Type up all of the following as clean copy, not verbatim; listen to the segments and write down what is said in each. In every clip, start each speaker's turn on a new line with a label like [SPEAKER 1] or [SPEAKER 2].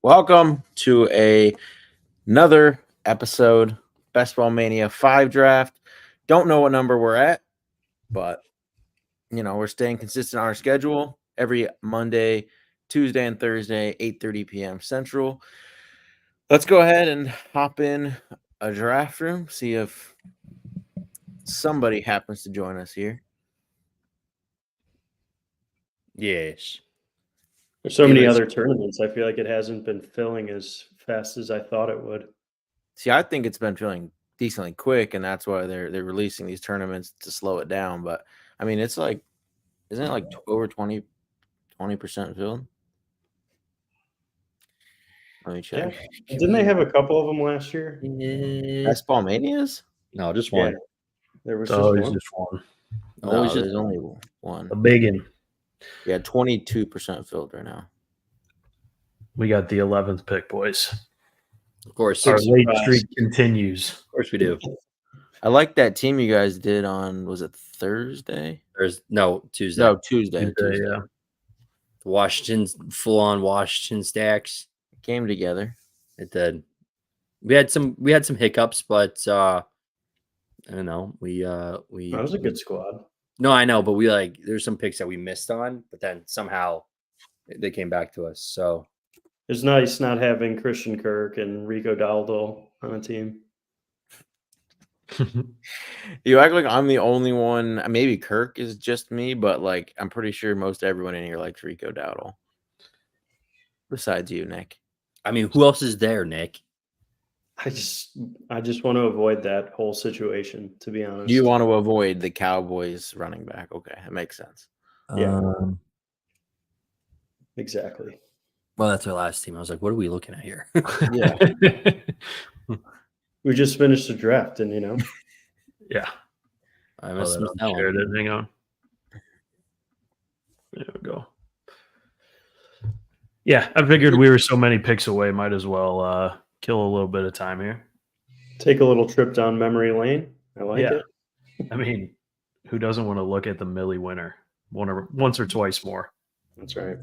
[SPEAKER 1] Welcome to another episode, Ball Mania 5 draft. Don't know what number we're at, but we're staying consistent on our schedule every Monday, Tuesday, and Thursday, 8:30 p.m. Central. Let's go ahead and hop in a draft room, see if somebody happens to join us here.
[SPEAKER 2] Yes.
[SPEAKER 3] There's so many other tournaments. I feel like it hasn't been filling as fast as I thought it would.
[SPEAKER 1] See, I think it's been filling decently quick, and that's why they're releasing these tournaments to slow it down. But I mean, it's like, isn't it like over 20% filled? Let me check.
[SPEAKER 3] Yeah. Didn't they have a couple of them last year?
[SPEAKER 1] Ball Manias?
[SPEAKER 2] No, just one.
[SPEAKER 3] Yeah. There was
[SPEAKER 4] Just
[SPEAKER 3] just
[SPEAKER 4] one.
[SPEAKER 3] one.
[SPEAKER 1] No, there's only one.
[SPEAKER 4] A big one.
[SPEAKER 1] Yeah, 22% filled right now.
[SPEAKER 4] We got the 11th pick, boys.
[SPEAKER 2] Of course.
[SPEAKER 4] Our late streak continues.
[SPEAKER 2] Of course we do.
[SPEAKER 1] I like that team you guys did on, was it Thursday?
[SPEAKER 2] Tuesday.
[SPEAKER 1] No, Tuesday.
[SPEAKER 4] Yeah.
[SPEAKER 2] Full-on Washington stacks.
[SPEAKER 1] It came together.
[SPEAKER 2] It did. We had some hiccups, but I don't know. That
[SPEAKER 3] was a good squad.
[SPEAKER 2] No, I know, but there's some picks that we missed on, but then somehow they came back to us. So
[SPEAKER 3] it's nice not having Christian Kirk and Rico Dowdle on a team.
[SPEAKER 1] You act like I'm the only one. Maybe Kirk is just me, but I'm pretty sure most everyone in here likes Rico Dowdle. Besides you, Nick.
[SPEAKER 2] I mean, who else is there, Nick?
[SPEAKER 3] I just want to avoid that whole situation, to be honest.
[SPEAKER 1] You want to avoid the Cowboys running back. Okay, that makes sense.
[SPEAKER 3] Yeah. Exactly.
[SPEAKER 2] Well, that's our last team. I was like, what are we looking at here?
[SPEAKER 1] Yeah.
[SPEAKER 3] We just finished the draft, and
[SPEAKER 4] Yeah.
[SPEAKER 2] I missed
[SPEAKER 4] that one. Hang on. There we go. Yeah, I figured we were so many picks away. Might as well kill a little bit of time here.
[SPEAKER 3] Take a little trip down memory lane. I like it.
[SPEAKER 4] I mean, who doesn't want to look at the Millie winner once or twice more?
[SPEAKER 3] That's right.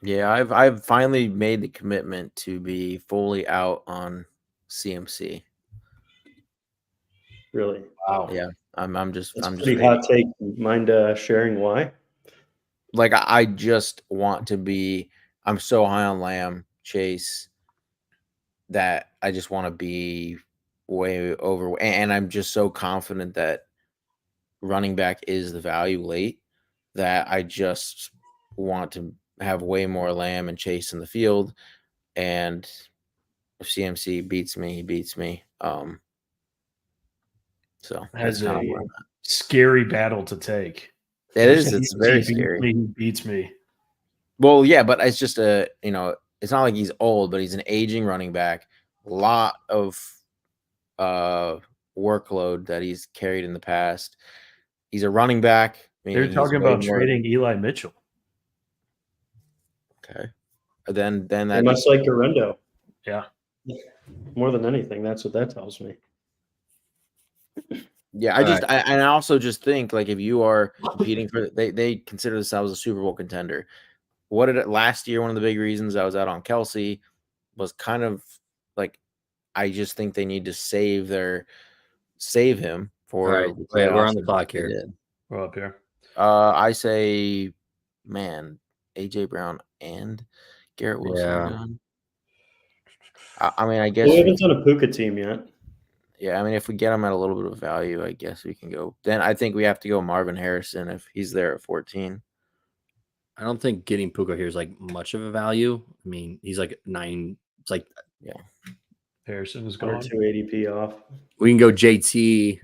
[SPEAKER 1] Yeah, I've finally made the commitment to be fully out on CMC.
[SPEAKER 3] Really?
[SPEAKER 2] Wow.
[SPEAKER 1] Yeah, I'm just
[SPEAKER 3] pretty hot take. Mind sharing why?
[SPEAKER 1] I just want to be. I'm so high on Lamb, Chase, that I just want to be way over, and I'm just so confident that running back is the value late that I just want to have way more Lamb and Chase in the field, and if CMC beats me, he beats me. So
[SPEAKER 4] that's a scary battle to take.
[SPEAKER 1] It is. It's very scary.
[SPEAKER 4] He beats me.
[SPEAKER 1] Well, yeah, but it's just it's not like he's old, but he's an aging running back. A lot of workload that he's carried in the past. He's a running back.
[SPEAKER 4] They're talking about trading Eli Mitchell.
[SPEAKER 1] Okay. Then that
[SPEAKER 3] they must like Garendo.
[SPEAKER 4] Yeah.
[SPEAKER 3] More than anything, that's what that tells me.
[SPEAKER 1] Yeah, I also just think if you are competing for they consider themselves a Super Bowl contender. What did it last year? One of the big reasons I was out on Kelsey was kind of I just think they need to save him for.
[SPEAKER 2] All right, we're on the clock here.
[SPEAKER 4] We're up here.
[SPEAKER 1] I say, man, AJ Brown and Garrett Wilson. Yeah. I mean, I guess
[SPEAKER 3] we haven't done a Puka team yet.
[SPEAKER 1] Yeah, I mean, if we get him at a little bit of value, I guess we can go. Then I think we have to go Marvin Harrison if he's there at 14.
[SPEAKER 2] I don't think getting Puka here is much of a value. I mean, he's 9. It's
[SPEAKER 1] yeah.
[SPEAKER 4] Harrison is gone.
[SPEAKER 3] 2 ADP off.
[SPEAKER 2] We can go JT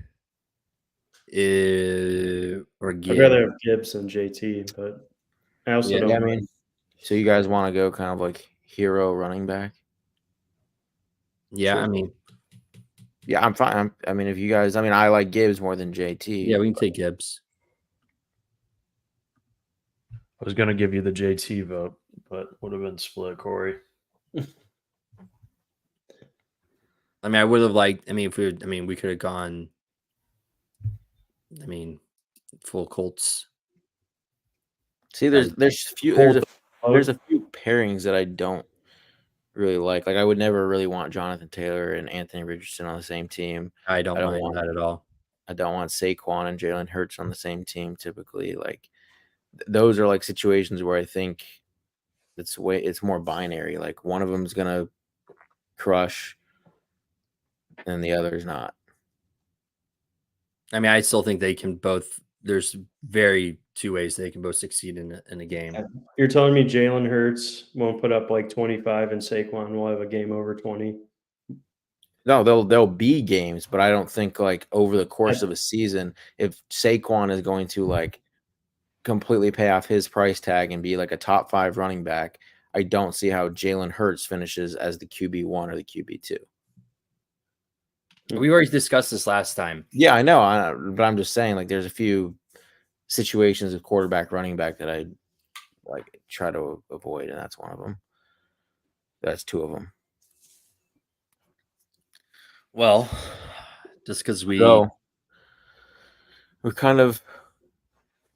[SPEAKER 2] or Gibbs.
[SPEAKER 3] I'd rather have Gibbs than JT, but I also don't.
[SPEAKER 1] I mean, so you guys want to go kind of hero running back?
[SPEAKER 2] Yeah, sure. I mean.
[SPEAKER 1] Yeah, I'm fine. I mean, if you guys, I like Gibbs more than JT.
[SPEAKER 2] Yeah, we can take Gibbs.
[SPEAKER 4] I was going to give you the JT vote, but would have been split, Corey.
[SPEAKER 2] I mean, I would have liked. I mean, we could have gone. Full Colts.
[SPEAKER 1] See, there's there's a few pairings that I don't really like. Like I would never really want Jonathan Taylor and Anthony Richardson on the same team.
[SPEAKER 2] I don't mind
[SPEAKER 1] want
[SPEAKER 2] that at all.
[SPEAKER 1] I don't want Saquon and Jalen Hurts on the same team typically. Like those are like situations where I think it's more binary. Like one of them's gonna crush and the other's not.
[SPEAKER 2] I mean, I still think they can both. There's very two ways they can both succeed in a game.
[SPEAKER 3] You're telling me Jalen Hurts won't put up like 25 and Saquon will have a game over 20?
[SPEAKER 1] No, there'll be games, but I don't think like over the course of a season, if Saquon is going to like completely pay off his price tag and be like a top 5 running back, I don't see how Jalen Hurts finishes as the QB1 or the QB2.
[SPEAKER 2] We already discussed this last time.
[SPEAKER 1] Yeah, I know, but I'm just saying like there's a few situations of quarterback, running back that I like try to avoid, and that's one of them. That's 2 of them.
[SPEAKER 2] Well, just because
[SPEAKER 1] we're kind of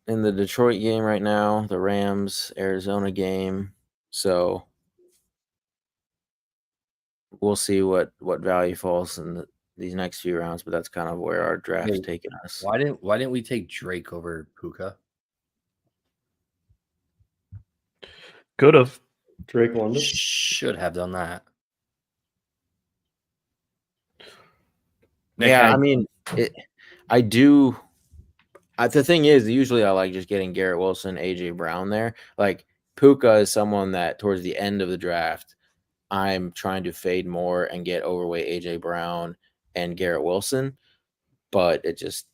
[SPEAKER 1] in the Detroit game right now, the Rams Arizona game, so we'll see what value falls in these next few rounds, but that's kind of where our draft's taking us.
[SPEAKER 2] Why didn't we take Drake over Puka?
[SPEAKER 3] Could have. Drake London
[SPEAKER 2] should have done that.
[SPEAKER 1] Yeah, I mean, I do. The thing is, usually I like just getting Garrett Wilson, AJ Brown there. Like Puka is someone that towards the end of the draft, I'm trying to fade more and get overweight AJ Brown and Garrett Wilson. But it just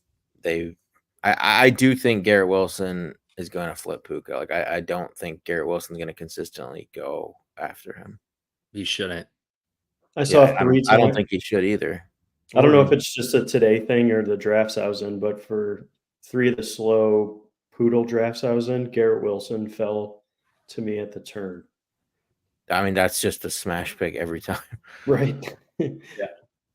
[SPEAKER 1] I do think Garrett Wilson is going to flip Puka. Like I don't think Garrett Wilson's going to consistently go after him.
[SPEAKER 2] He shouldn't.
[SPEAKER 3] I saw 3 times.
[SPEAKER 1] I don't think he should either.
[SPEAKER 3] I don't know if it's just a today thing or the drafts I was in, but for 3 of the slow poodle drafts I was in, Garrett Wilson fell to me at the turn.
[SPEAKER 1] I mean, that's just a smash pick every time.
[SPEAKER 3] Right.
[SPEAKER 2] Yeah.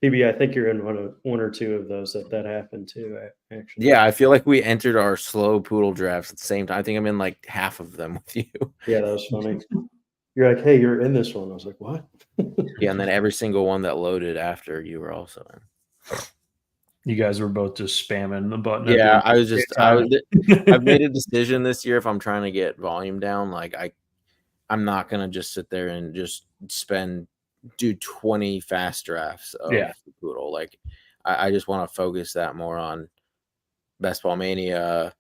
[SPEAKER 3] PB, I think you're in one or 2 of those that happened too, actually.
[SPEAKER 1] Yeah, I feel like we entered our slow poodle drafts at the same time. I think I'm in like half of them with you.
[SPEAKER 3] Yeah, that was funny. You're like, hey, you're in this one. I was like, what?
[SPEAKER 1] Yeah, and then every single one that loaded after you were also in.
[SPEAKER 4] You guys were both just spamming the button.
[SPEAKER 1] Yeah, I've made a decision this year if I'm trying to get volume down, like I'm not gonna just sit there and just do 20 fast drafts of the poodle. Like I just want to focus that more on Best Ball Mania,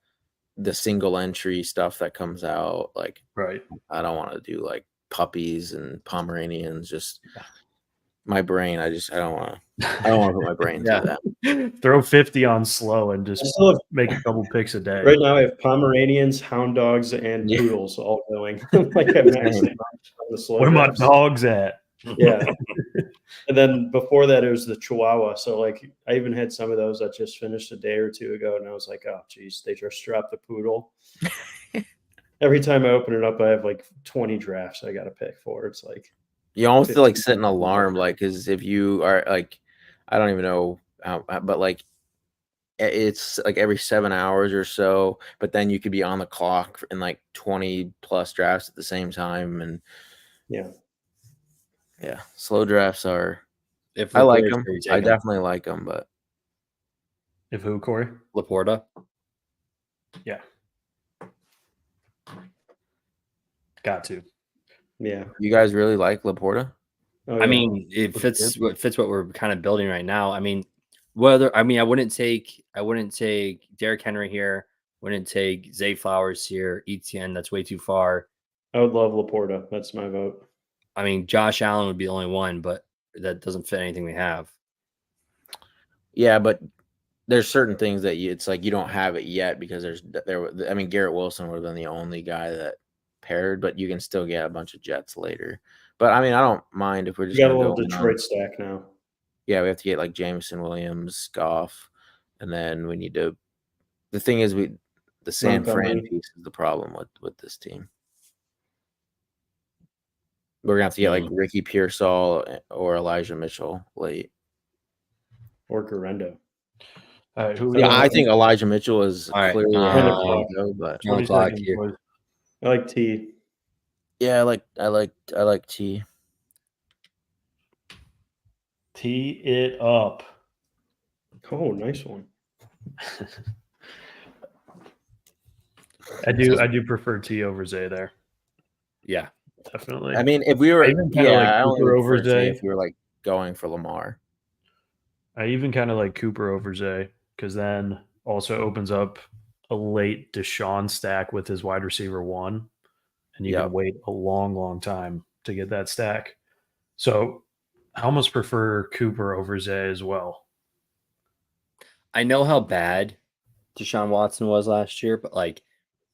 [SPEAKER 1] the single entry stuff that comes out. Like
[SPEAKER 4] right.
[SPEAKER 1] I don't want to do like puppies and Pomeranians. Just my brain. I don't want to put my brain through that.
[SPEAKER 4] Throw 50 on slow and just make a couple picks a day.
[SPEAKER 3] Right now I have Pomeranians, Hound Dogs, and Poodles all going. Like I'm actually on the slow.
[SPEAKER 4] Where my dogs at?
[SPEAKER 3] Yeah. And then before that it was the Chihuahua. So like I even had some of those that just finished a day or 2 ago, and I was like, oh geez, they just dropped the poodle. Every time I open it up, I have like 20 drafts I got to pick for. It's like
[SPEAKER 1] you almost feel like set an alarm, like because if you are like, I don't even know how, but like it's like every 7 hours or so. But then you could be on the clock in like 20 plus drafts at the same time, and yeah, slow drafts are. If I like them, I definitely like them. But
[SPEAKER 4] if who, Corey?
[SPEAKER 2] Laporta.
[SPEAKER 4] Yeah. Got to.
[SPEAKER 3] Yeah.
[SPEAKER 1] You guys really like Laporta?
[SPEAKER 2] Oh, yeah. I mean, it fits what we're kind of building right now. I mean, I wouldn't take Derrick Henry here. Wouldn't take Zay Flowers here. Etienne, that's way too far.
[SPEAKER 3] I would love Laporta. That's my vote.
[SPEAKER 2] I mean, Josh Allen would be the only one, but that doesn't fit anything we have.
[SPEAKER 1] Yeah, but there's certain things that it's like you don't have it yet because I mean, Garrett Wilson would have been the only guy that paired, but you can still get a bunch of Jets later. But I mean, I don't mind if we're just
[SPEAKER 3] got a little Detroit stack now.
[SPEAKER 1] Yeah, we have to get like Jameson Williams, Goff, and then we need to. The thing is, the San Fran piece is the problem with this team. We're gonna have to get like Ricky Pearsall or Elijah Mitchell late,
[SPEAKER 3] or Garendo.
[SPEAKER 1] I think Elijah Mitchell is clearly ahead of Garendo, but
[SPEAKER 2] I like T.
[SPEAKER 1] Yeah, I like T.
[SPEAKER 4] Tee it up.
[SPEAKER 3] Oh, nice one.
[SPEAKER 4] I do prefer T over Zay there.
[SPEAKER 2] Yeah.
[SPEAKER 4] Definitely.
[SPEAKER 1] I mean, if we were,
[SPEAKER 4] I even kinda like
[SPEAKER 1] I only
[SPEAKER 4] Cooper
[SPEAKER 1] would
[SPEAKER 4] over
[SPEAKER 1] prefer Zay
[SPEAKER 4] Zay.
[SPEAKER 1] if we were like going for Lamar.
[SPEAKER 4] I even kind of like Cooper over Zay because then also opens up a late Deshaun stack with his wide receiver 1, and you
[SPEAKER 1] Yep.
[SPEAKER 4] can wait a long, long time to get that stack. So I almost prefer Cooper over Zay as well.
[SPEAKER 2] I know how bad Deshaun Watson was last year, but like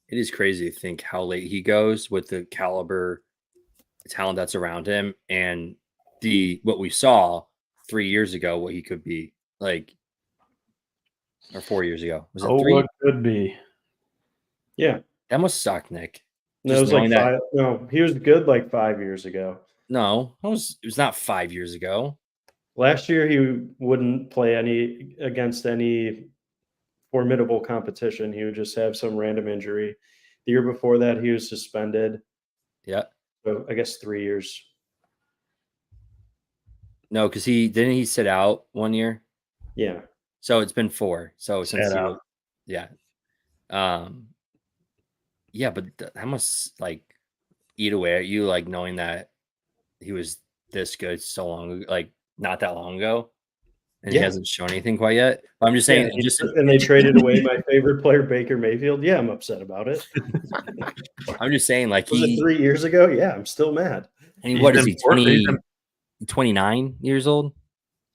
[SPEAKER 2] it is crazy to think how late he goes with the caliber talent that's around him and what we saw 3 years ago, what he could be like, or 4 years ago. Was it
[SPEAKER 4] Oh,
[SPEAKER 2] 3?
[SPEAKER 4] what could be.
[SPEAKER 3] Yeah.
[SPEAKER 2] That must suck, Nick.
[SPEAKER 3] That
[SPEAKER 2] Just
[SPEAKER 3] was like
[SPEAKER 2] knowing that.
[SPEAKER 3] 5. No, he was good like 5 years ago.
[SPEAKER 2] No, it was not 5 years ago.
[SPEAKER 3] Last year, he wouldn't play against any formidable competition. He would just have some random injury. The year before that, he was suspended.
[SPEAKER 2] Yeah.
[SPEAKER 3] So I guess 3 years.
[SPEAKER 2] No, because he sit out 1 year.
[SPEAKER 3] Yeah.
[SPEAKER 2] So it's been 4. So since
[SPEAKER 4] Sat
[SPEAKER 2] he
[SPEAKER 4] out.
[SPEAKER 2] was, yeah. Yeah, but that must like eat away at you, like knowing that he was this good so long, like not that long ago, and he
[SPEAKER 3] Yeah.
[SPEAKER 2] hasn't shown anything quite yet. But I'm just
[SPEAKER 3] Yeah,
[SPEAKER 2] saying,
[SPEAKER 3] and they traded away my favorite player, Baker Mayfield. Yeah, I'm upset about it.
[SPEAKER 2] I'm just saying, like
[SPEAKER 3] Was it 3 years ago? Yeah, I'm still mad.
[SPEAKER 2] I mean,
[SPEAKER 4] He's
[SPEAKER 2] what is
[SPEAKER 4] been
[SPEAKER 2] he?
[SPEAKER 4] for- he's been-
[SPEAKER 2] 29 years old?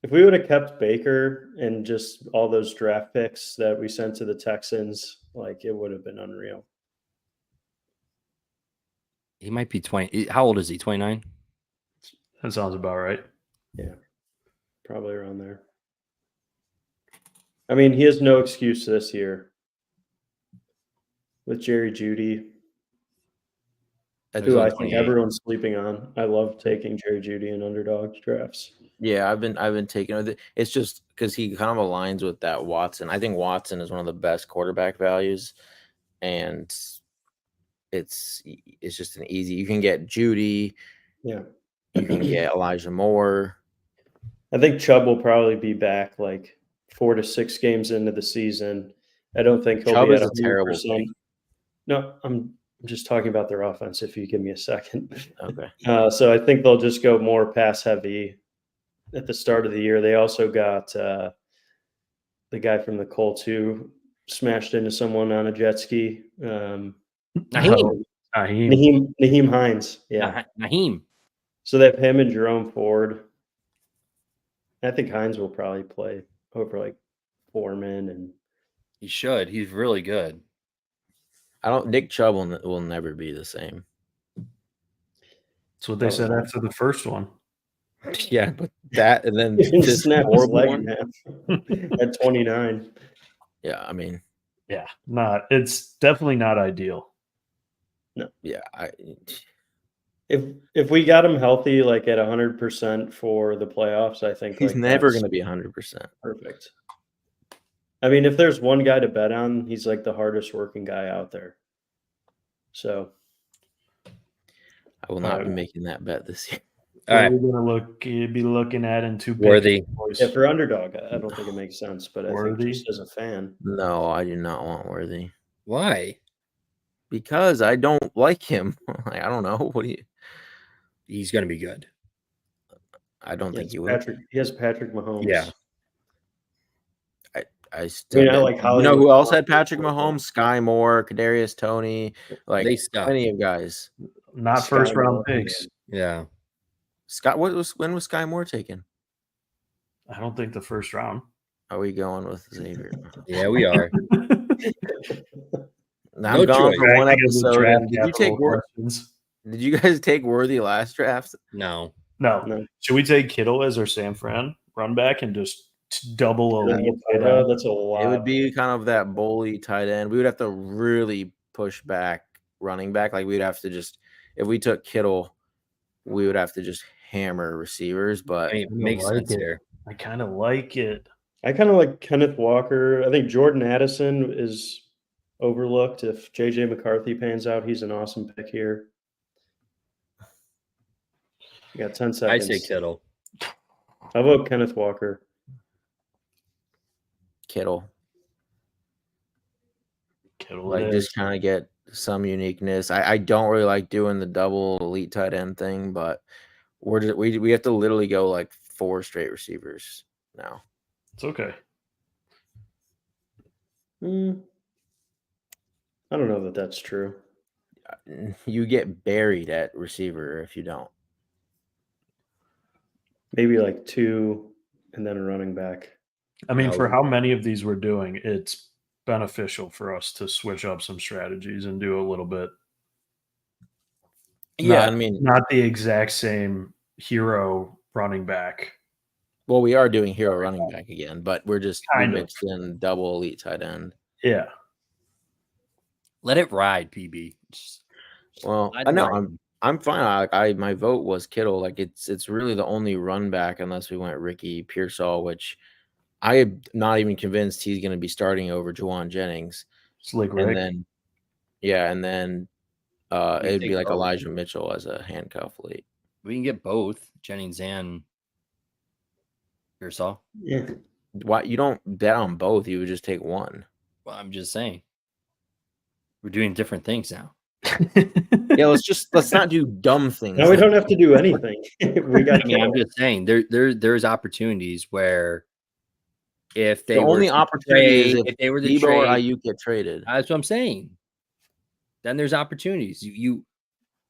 [SPEAKER 3] If we would have kept Baker and just all those draft picks that we sent to the Texans, like it would have been unreal.
[SPEAKER 2] He might be 20. How old is he? 29?
[SPEAKER 4] That sounds about right.
[SPEAKER 3] Yeah, probably around there. I mean, he has no excuse this year with Jerry Jeudy, who I think everyone's sleeping on. I love taking Jerry Jeudy in underdog drafts.
[SPEAKER 1] Yeah, I've been taking with it. It's just because he kind of aligns with that Watson. I think Watson is one of the best quarterback values, and it's just an easy. You can get Judy.
[SPEAKER 3] Yeah,
[SPEAKER 1] You can get Elijah Moore.
[SPEAKER 3] I think Chubb will probably be back like 4 to 6 games into the season. I don't think he'll
[SPEAKER 1] Chubb
[SPEAKER 3] be
[SPEAKER 1] is
[SPEAKER 3] at
[SPEAKER 1] a terrible
[SPEAKER 3] 100%.
[SPEAKER 1] pick.
[SPEAKER 3] No, I'm just talking about their offense. If you give me a second.
[SPEAKER 1] Okay.
[SPEAKER 3] So I think they'll just go more pass heavy at the start of the year. They also got the guy from the Colts who smashed into someone on a jet ski.
[SPEAKER 2] Naheem.
[SPEAKER 3] Naheem Hines. Yeah.
[SPEAKER 2] Naheem.
[SPEAKER 3] So they have him and Jerome Ford. I think Hines will probably play over like Foreman, and
[SPEAKER 2] He should. He's really good.
[SPEAKER 1] Nick Chubb will never be the same.
[SPEAKER 4] That's what they said after the first one.
[SPEAKER 1] Yeah, but that and then
[SPEAKER 3] he
[SPEAKER 1] this
[SPEAKER 3] snapped his
[SPEAKER 1] horrible
[SPEAKER 3] leg
[SPEAKER 1] one.
[SPEAKER 3] in half at 29.
[SPEAKER 1] Yeah, I mean,
[SPEAKER 4] Yeah, it's definitely not ideal.
[SPEAKER 1] yeah,
[SPEAKER 3] If we got him healthy, like at 100% for the playoffs, I think
[SPEAKER 1] he's
[SPEAKER 3] like
[SPEAKER 1] never
[SPEAKER 3] that's
[SPEAKER 1] going to be 100%.
[SPEAKER 3] perfect. I mean, if there's one guy to bet on, he's like the hardest working guy out there. So
[SPEAKER 1] I will not be making that bet this year.
[SPEAKER 4] All right, we're gonna be looking at in 2
[SPEAKER 2] Worthy.
[SPEAKER 3] Yeah, for underdog, I don't think it makes sense, but I think
[SPEAKER 4] Worthy?
[SPEAKER 3] just as a fan.
[SPEAKER 1] No, I do not want Worthy.
[SPEAKER 2] Why?
[SPEAKER 1] Because I don't like him. I don't know. What do you?
[SPEAKER 2] He's going to be good.
[SPEAKER 1] I don't think he will.
[SPEAKER 3] He has Patrick Mahomes.
[SPEAKER 2] Yeah.
[SPEAKER 1] I still.
[SPEAKER 3] I like
[SPEAKER 1] you know who else had Patrick Mahomes? Sky Moore, Kadarius Toney, like plenty of guys.
[SPEAKER 4] Not
[SPEAKER 3] Sky
[SPEAKER 4] first round
[SPEAKER 3] Moore,
[SPEAKER 4] picks.
[SPEAKER 2] Yeah.
[SPEAKER 1] Scott, when was Sky Moore taken?
[SPEAKER 4] I don't think the first round.
[SPEAKER 1] Are we going with Xavier?
[SPEAKER 2] Yeah, we are.
[SPEAKER 1] I'm gone for one episode.
[SPEAKER 4] Did you take questions?
[SPEAKER 1] Did you guys take Worthy last draft?
[SPEAKER 2] No.
[SPEAKER 4] Should we take Kittle as our San Fran run back and just double elite?
[SPEAKER 3] That's a lot.
[SPEAKER 1] It would be kind of that bully tight end. We would have to really push back running back. Like we'd have to just, if we took Kittle, we would have to just hammer receivers. But
[SPEAKER 2] it makes sense here.
[SPEAKER 4] I kind of like it.
[SPEAKER 3] I kind of like Kenneth Walker. I think Jordan Addison is overlooked. If JJ McCarthy pans out, he's an awesome pick here. You got 10
[SPEAKER 2] I
[SPEAKER 3] seconds.
[SPEAKER 2] say Kittle.
[SPEAKER 3] How about Kenneth Walker?
[SPEAKER 1] Kittle.
[SPEAKER 4] Kittle
[SPEAKER 1] Like,
[SPEAKER 4] it
[SPEAKER 1] just
[SPEAKER 4] is.
[SPEAKER 1] kind of get some uniqueness. I don't really like doing the double elite tight end thing, but we have to literally go like 4 straight receivers now.
[SPEAKER 4] It's okay.
[SPEAKER 3] I don't know that that's true.
[SPEAKER 1] You get buried at receiver if you don't.
[SPEAKER 3] Maybe like 2 and then a running back.
[SPEAKER 4] I mean,
[SPEAKER 2] No.
[SPEAKER 4] for how many of these we're doing, it's beneficial for us to switch up some strategies and do a little bit.
[SPEAKER 1] Yeah,
[SPEAKER 4] Not,
[SPEAKER 1] I mean,
[SPEAKER 4] not the exact same hero running back.
[SPEAKER 1] well, we are doing hero running back again, but we
[SPEAKER 4] Kind of.
[SPEAKER 1] mixed in double elite tight end.
[SPEAKER 4] Yeah.
[SPEAKER 2] Let it ride, PB.
[SPEAKER 1] Well,
[SPEAKER 2] I'd
[SPEAKER 1] I know
[SPEAKER 2] ride.
[SPEAKER 1] I'm fine. My vote was Kittle. Like, it's really the only run back unless we went Ricky Pearsall, which I am not even convinced he's going to be starting over Juwan Jennings.
[SPEAKER 4] Slick
[SPEAKER 1] And
[SPEAKER 4] Rick.
[SPEAKER 1] then
[SPEAKER 2] You
[SPEAKER 1] it'd be
[SPEAKER 2] take
[SPEAKER 1] like
[SPEAKER 2] both.
[SPEAKER 1] Elijah Mitchell as a handcuff late.
[SPEAKER 2] We can get both Jennings and Pearsall.
[SPEAKER 3] Yeah.
[SPEAKER 1] Why you don't bet on both? You would just take one.
[SPEAKER 2] Well, I'm just saying. We're doing different things now.
[SPEAKER 1] Yeah, let's not do dumb things.
[SPEAKER 3] Now we don't have to do anything. We got
[SPEAKER 2] I mean, I'm
[SPEAKER 3] Kittle.
[SPEAKER 2] just saying there's opportunities where if they
[SPEAKER 1] The
[SPEAKER 2] were
[SPEAKER 1] only
[SPEAKER 2] to
[SPEAKER 1] opportunity is
[SPEAKER 2] trade,
[SPEAKER 1] if
[SPEAKER 2] they were to
[SPEAKER 1] Debo or
[SPEAKER 2] trade,
[SPEAKER 1] Ayuk get traded.
[SPEAKER 2] that's what I'm saying. Then there's opportunities.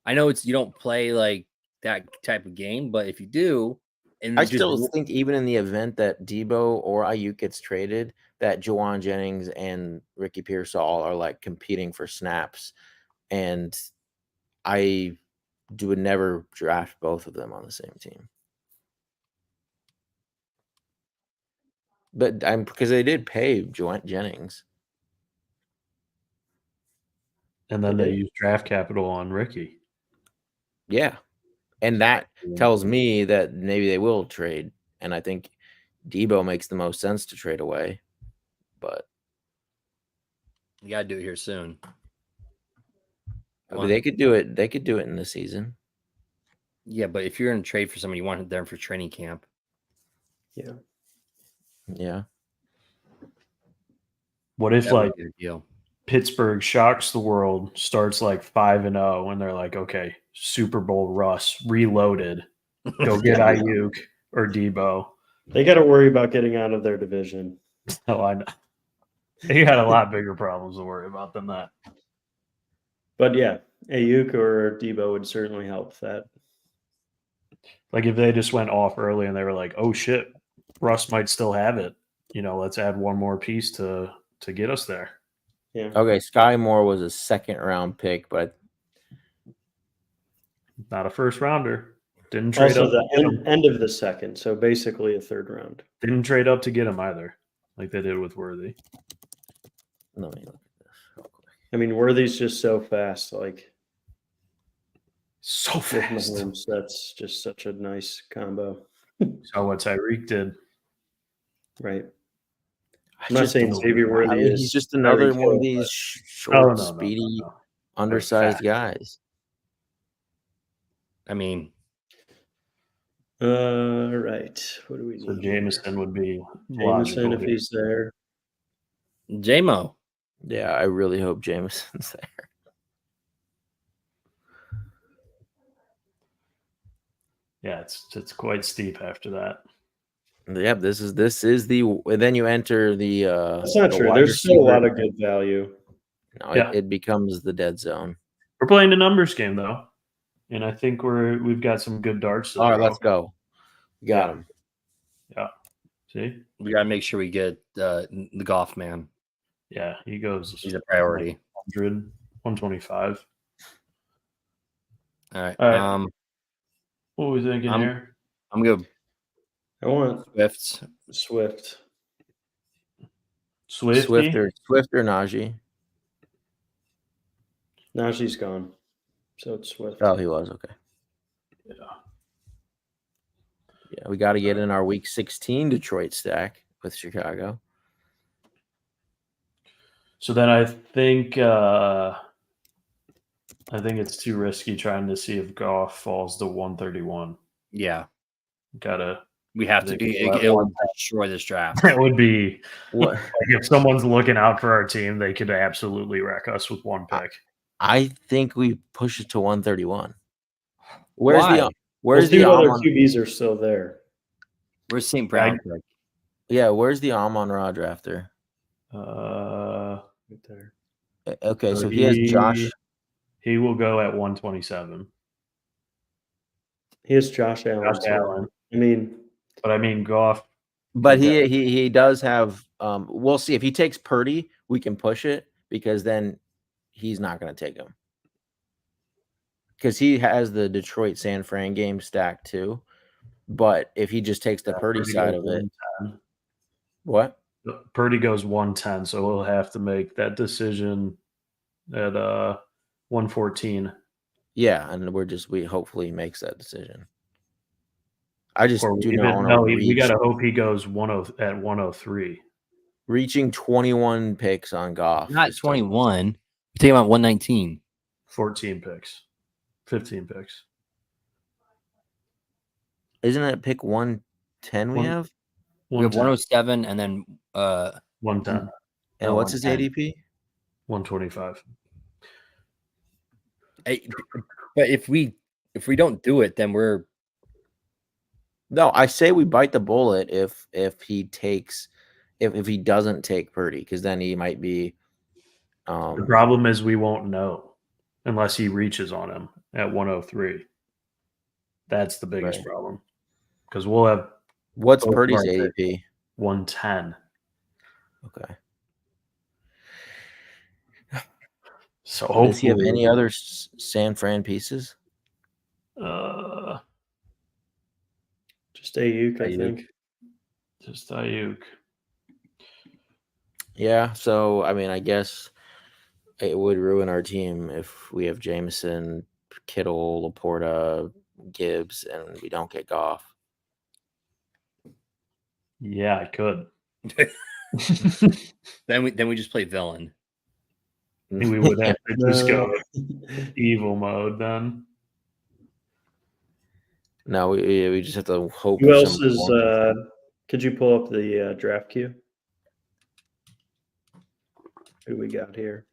[SPEAKER 2] I know you don't play like that type of game, but if you do, and
[SPEAKER 1] I still think even in the event that Debo or Ayuk gets traded, that Juwan Jennings and Ricky Pearsall are like competing for snaps, and I would never draft both of them on the same team. But because they did pay Juwan Jennings,
[SPEAKER 4] And then
[SPEAKER 3] They
[SPEAKER 4] they
[SPEAKER 3] did.
[SPEAKER 4] use draft capital on Ricky.
[SPEAKER 1] yeah, and that tells me that maybe they will trade, and I think Debo makes the most sense to trade away, but
[SPEAKER 2] you gotta do it here soon.
[SPEAKER 1] I mean, they could do it. They could do it in the season.
[SPEAKER 2] Yeah, but if you're gonna trade for somebody, you want them for training camp.
[SPEAKER 3] Yeah.
[SPEAKER 1] Yeah.
[SPEAKER 4] What if
[SPEAKER 2] That would
[SPEAKER 4] like
[SPEAKER 2] be the deal.
[SPEAKER 4] Pittsburgh shocks the world, starts like 5-0, and they're like, okay, Super Bowl Russ reloaded. Go get Ayuk or Debo.
[SPEAKER 3] They got to worry about getting out of their division.
[SPEAKER 4] Oh, I know. They had a lot bigger problems to worry about than that.
[SPEAKER 3] But yeah, Ayuk or Debo would certainly help that.
[SPEAKER 4] Like if they just went off early and they were like, oh shit, Russ might still have it. Let's add one more piece to get us there.
[SPEAKER 3] Yeah.
[SPEAKER 1] Okay, Sky Moore was a second-round pick, but
[SPEAKER 4] Not a first rounder. Didn't trade
[SPEAKER 3] Also,
[SPEAKER 4] up to get
[SPEAKER 3] the
[SPEAKER 4] him.
[SPEAKER 3] end of the second, so basically a third round.
[SPEAKER 4] Didn't trade up to get him either, like they did with Worthy.
[SPEAKER 1] let me look at this real quick.
[SPEAKER 3] I mean, Worthy's just so fast. Like
[SPEAKER 4] So
[SPEAKER 3] with
[SPEAKER 4] fast.
[SPEAKER 3] Mahomes, that's just such a nice combo.
[SPEAKER 4] So what Tyreek did.
[SPEAKER 3] Right.
[SPEAKER 1] I
[SPEAKER 3] I'm not
[SPEAKER 1] just
[SPEAKER 3] saying
[SPEAKER 1] don't-
[SPEAKER 3] Xavier Worthy
[SPEAKER 1] I mean,
[SPEAKER 3] is
[SPEAKER 1] he's just another
[SPEAKER 3] Tyreek
[SPEAKER 1] one of
[SPEAKER 3] Hill,
[SPEAKER 1] these
[SPEAKER 3] but-
[SPEAKER 1] short,
[SPEAKER 4] No.
[SPEAKER 1] speedy, undersized
[SPEAKER 4] fat.
[SPEAKER 1] guys.
[SPEAKER 2] I mean,
[SPEAKER 3] Right. What do we need?
[SPEAKER 4] So
[SPEAKER 3] here?
[SPEAKER 4] Jameson would be
[SPEAKER 3] Jameson,
[SPEAKER 4] logical
[SPEAKER 3] if
[SPEAKER 4] here.
[SPEAKER 3] he's there.
[SPEAKER 2] J-Mo.
[SPEAKER 1] Yeah, I really hope Jameson's there.
[SPEAKER 4] Yeah, it's quite steep after that.
[SPEAKER 1] Yep, this is the. Then you enter the.
[SPEAKER 3] That's not
[SPEAKER 1] the
[SPEAKER 3] true.
[SPEAKER 1] wide
[SPEAKER 3] There's still a lot
[SPEAKER 1] receiver.
[SPEAKER 3] of good value.
[SPEAKER 1] No,
[SPEAKER 4] Yeah.
[SPEAKER 1] it becomes the dead zone.
[SPEAKER 4] We're playing a numbers game though, and I think we've got some good darts to
[SPEAKER 1] All right,
[SPEAKER 4] throw.
[SPEAKER 1] let's go. We got
[SPEAKER 3] Yeah.
[SPEAKER 1] him.
[SPEAKER 4] Yeah. See?
[SPEAKER 2] We gotta make sure we get the golf man.
[SPEAKER 4] Yeah, he goes.
[SPEAKER 2] He's a priority.
[SPEAKER 4] 100, 125.
[SPEAKER 2] All right.
[SPEAKER 4] All right. What are we thinking here?
[SPEAKER 2] I'm good.
[SPEAKER 3] I want
[SPEAKER 2] Swifts.
[SPEAKER 3] Swift.
[SPEAKER 4] Swifty?
[SPEAKER 1] Swift or Najee.
[SPEAKER 3] Najee's gone. So it's Swift.
[SPEAKER 1] Oh, he was okay.
[SPEAKER 4] Yeah.
[SPEAKER 1] Yeah, we got to get in our Week 16 Detroit stack with Chicago.
[SPEAKER 4] So then I think it's too risky trying to see if Goff falls to 131.
[SPEAKER 2] Yeah,
[SPEAKER 4] Gotta.
[SPEAKER 2] we have to. It will destroy this draft.
[SPEAKER 4] That would be
[SPEAKER 1] What?
[SPEAKER 4] like if someone's looking out for our team, they could absolutely wreck us with one pick.
[SPEAKER 1] I think we push it to 131.
[SPEAKER 2] Why?
[SPEAKER 1] Where's
[SPEAKER 3] Those
[SPEAKER 1] the
[SPEAKER 3] two other
[SPEAKER 1] Amon?
[SPEAKER 3] QBs are still there.
[SPEAKER 2] Where's St. Brown?
[SPEAKER 1] Yeah, where's the Amon Ra drafter?
[SPEAKER 3] Right there.
[SPEAKER 1] Okay, so he has Josh.
[SPEAKER 4] He will go at 127.
[SPEAKER 3] He has Josh Allen.
[SPEAKER 4] Josh Allen.
[SPEAKER 3] I mean,
[SPEAKER 4] Goff.
[SPEAKER 1] But he does have. We'll see if he takes Purdy, we can push it because then he's not going to take him because he has the Detroit San Fran game stacked too. But if he just takes the Purdy side of it, what?
[SPEAKER 4] Purdy goes 110, so we'll have to make that decision at 114.
[SPEAKER 1] Yeah, and we hopefully makes that decision. I just do not want
[SPEAKER 4] to. We got to hope he goes at 103.
[SPEAKER 1] Reaching 21 picks on Goff.
[SPEAKER 2] Not 21. You're talking about 119.
[SPEAKER 4] 14 picks. 15 picks.
[SPEAKER 1] Isn't it pick 110 we have?
[SPEAKER 2] We have 107 and then
[SPEAKER 4] 110.
[SPEAKER 1] And what's his ADP?
[SPEAKER 4] 125.
[SPEAKER 2] But if we don't do it, then we're
[SPEAKER 1] no. I say we bite the bullet if he takes if he doesn't take Purdy because then he might be.
[SPEAKER 4] The problem is we won't know unless he reaches on him at 103. That's the biggest problem because we'll have.
[SPEAKER 1] What's Purdy's ADP?
[SPEAKER 4] 110.
[SPEAKER 1] Okay.
[SPEAKER 4] So hopefully,
[SPEAKER 1] does he have any other San Fran pieces?
[SPEAKER 3] Just Ayuk, I think.
[SPEAKER 4] Just Ayuk.
[SPEAKER 1] Yeah. So I mean, I guess it would ruin our team if we have Jameson, Kittle, Laporta, Gibbs, and we don't get Goff.
[SPEAKER 4] Yeah, I could.
[SPEAKER 2] Then we just play villain.
[SPEAKER 4] We would have to just go evil mode then.
[SPEAKER 1] No, we just have to hope.
[SPEAKER 3] Who else is? Could you pull up the draft queue? Who we got here?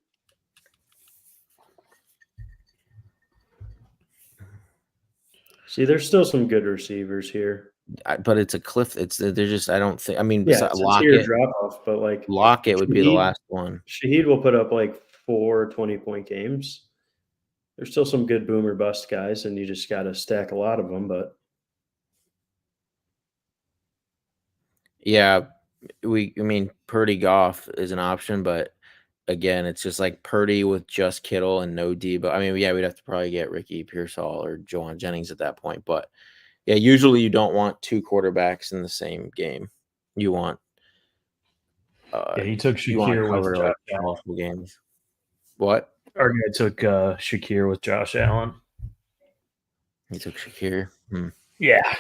[SPEAKER 3] See, there's still some good receivers here.
[SPEAKER 1] But it's a cliff. They're just. I don't think. I mean,
[SPEAKER 3] yeah, it's a drop off. But like
[SPEAKER 1] Lockett would be the last one.
[SPEAKER 3] Shaheed will put up like 4 20-point games. There's still some good boomer bust guys, and you just got to stack a lot of them. But
[SPEAKER 1] yeah, I mean, Purdy Goff is an option, but again, it's just like Purdy with just Kittle and no Debo. I mean, yeah, we'd have to probably get Ricky Pearsall or Juwan Jennings at that point, but yeah, usually you don't want 2 quarterbacks in the same game. You want.
[SPEAKER 4] He took Shakir with Josh Allen.
[SPEAKER 1] Multiple games. What?
[SPEAKER 4] Our guy took Shakir with Josh Allen.
[SPEAKER 1] He took Shakir.
[SPEAKER 4] Yeah.